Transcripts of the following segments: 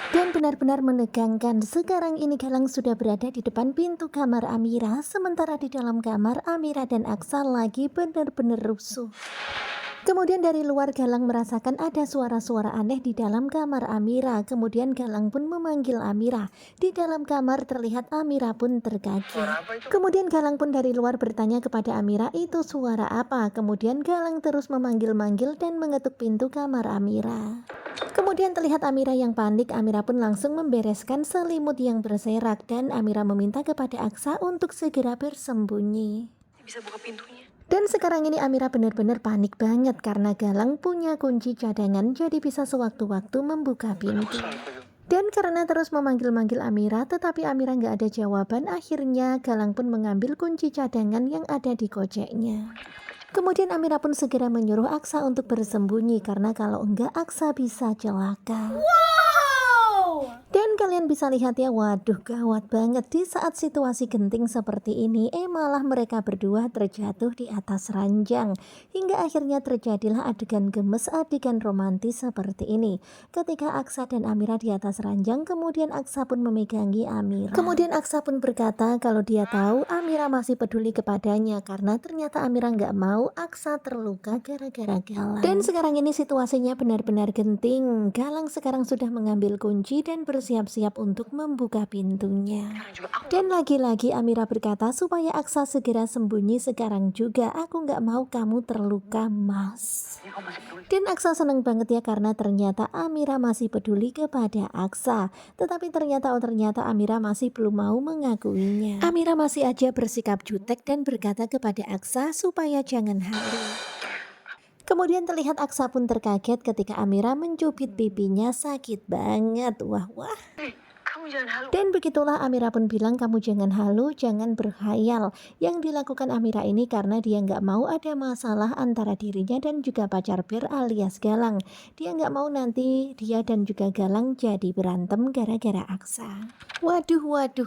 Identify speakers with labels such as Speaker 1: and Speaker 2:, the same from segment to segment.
Speaker 1: Dan benar-benar menegangkan, sekarang ini Galang sudah berada di depan pintu kamar Amira, sementara di dalam kamar Amira dan Aksa lagi benar-benar rusuh. Kemudian dari luar Galang merasakan ada suara-suara aneh di dalam kamar Amira. Kemudian Galang pun memanggil Amira. Di dalam kamar terlihat Amira pun terkaget. Kemudian Galang pun dari luar bertanya kepada Amira, itu suara apa? Kemudian Galang terus memanggil-manggil dan mengetuk pintu kamar Amira. Kemudian terlihat Amira yang panik. Amira pun langsung membereskan selimut yang berserak dan Amira meminta kepada Aksa untuk segera bersembunyi.
Speaker 2: Bisa buka pintunya.
Speaker 1: Dan sekarang ini Amira benar-benar panik banget karena Galang punya kunci cadangan, jadi bisa sewaktu-waktu membuka pintu. Dan karena terus memanggil-manggil Amira tetapi Amira nggak ada jawaban, akhirnya Galang pun mengambil kunci cadangan yang ada di koceknya. Kemudian Amira pun segera menyuruh Aksa untuk bersembunyi karena kalau enggak Aksa bisa celaka. Dan kalian bisa lihat ya, waduh gawat banget di saat situasi genting seperti ini, malah mereka berdua terjatuh di atas ranjang. Hingga akhirnya terjadilah adegan gemes, adegan romantis seperti ini. Ketika Aksa dan Amira di atas ranjang, kemudian Aksa pun memegangi Amira. Kemudian Aksa pun berkata kalau dia tahu Amira masih peduli kepadanya karena ternyata Amira nggak mau Aksa terluka gara-gara Galang. Dan sekarang ini situasinya benar-benar genting. Galang sekarang sudah mengambil kunci dan bersiap-siap untuk membuka pintunya. Dan lagi-lagi Amira berkata supaya Aksa segera sembunyi sekarang juga. Aku nggak mau kamu terluka, Mas. Dan Aksa seneng banget ya karena ternyata Amira masih peduli kepada Aksa. Tetapi ternyata Amira masih belum mau mengakuinya. Amira masih aja bersikap jutek dan berkata kepada Aksa supaya jangan halu. Kemudian terlihat Aksa pun terkaget ketika Amira mencubit pipinya, sakit banget. Wah.
Speaker 2: Kamu jangan halu.
Speaker 1: Dan begitulah Amira pun bilang kamu jangan halu, jangan berkhayal. Yang dilakukan Amira ini karena dia nggak mau ada masalah antara dirinya dan juga pacar Ber alias Galang. Dia nggak mau nanti dia dan juga Galang jadi berantem gara-gara Aksa. Waduh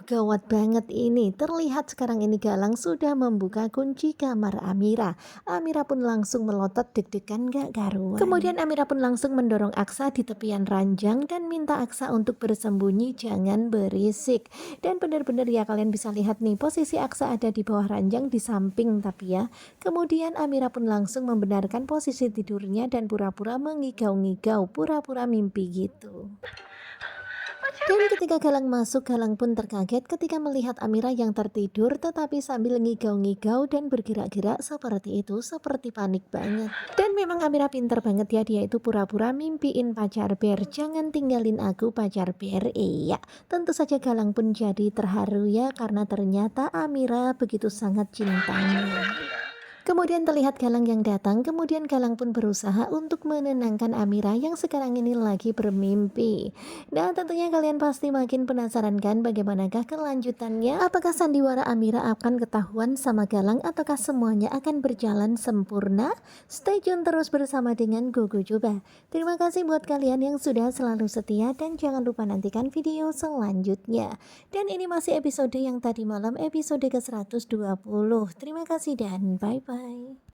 Speaker 1: gawat banget ini. Terlihat sekarang ini Galang sudah membuka kunci kamar Amira. Amira pun langsung melotot deg-degan gak karuan. Kemudian Amira pun langsung mendorong Aksa di tepian ranjang dan minta Aksa untuk bersembunyi, jangan berisik. Dan benar-benar ya kalian bisa lihat nih posisi Aksa ada di bawah ranjang di samping tapi ya. Kemudian Amira pun langsung membenarkan posisi tidurnya dan pura-pura mengigau-ngigau, pura-pura mimpi gitu. Dan ketika Galang masuk, Galang pun terkaget ketika melihat Amira yang tertidur tetapi sambil ngigau-ngigau dan bergerak-gerak seperti itu, seperti panik banget. Dan memang Amira pinter banget ya, dia itu pura-pura mimpiin pacar Ber, jangan tinggalin aku pacar Ber. Iya, tentu saja Galang pun jadi terharu ya karena ternyata Amira begitu sangat cintanya. Kemudian terlihat Galang yang datang, kemudian Galang pun berusaha untuk menenangkan Amira yang sekarang ini lagi bermimpi. Dan tentunya kalian pasti makin penasaran kan bagaimanakah kelanjutannya? Apakah sandiwara Amira akan ketahuan sama Galang ataukah semuanya akan berjalan sempurna? Stay tune terus bersama dengan Gogo Coba. Terima kasih buat kalian yang sudah selalu setia dan jangan lupa nantikan video selanjutnya. Dan ini masih episode yang tadi malam, episode ke-120. Terima kasih dan bye-bye.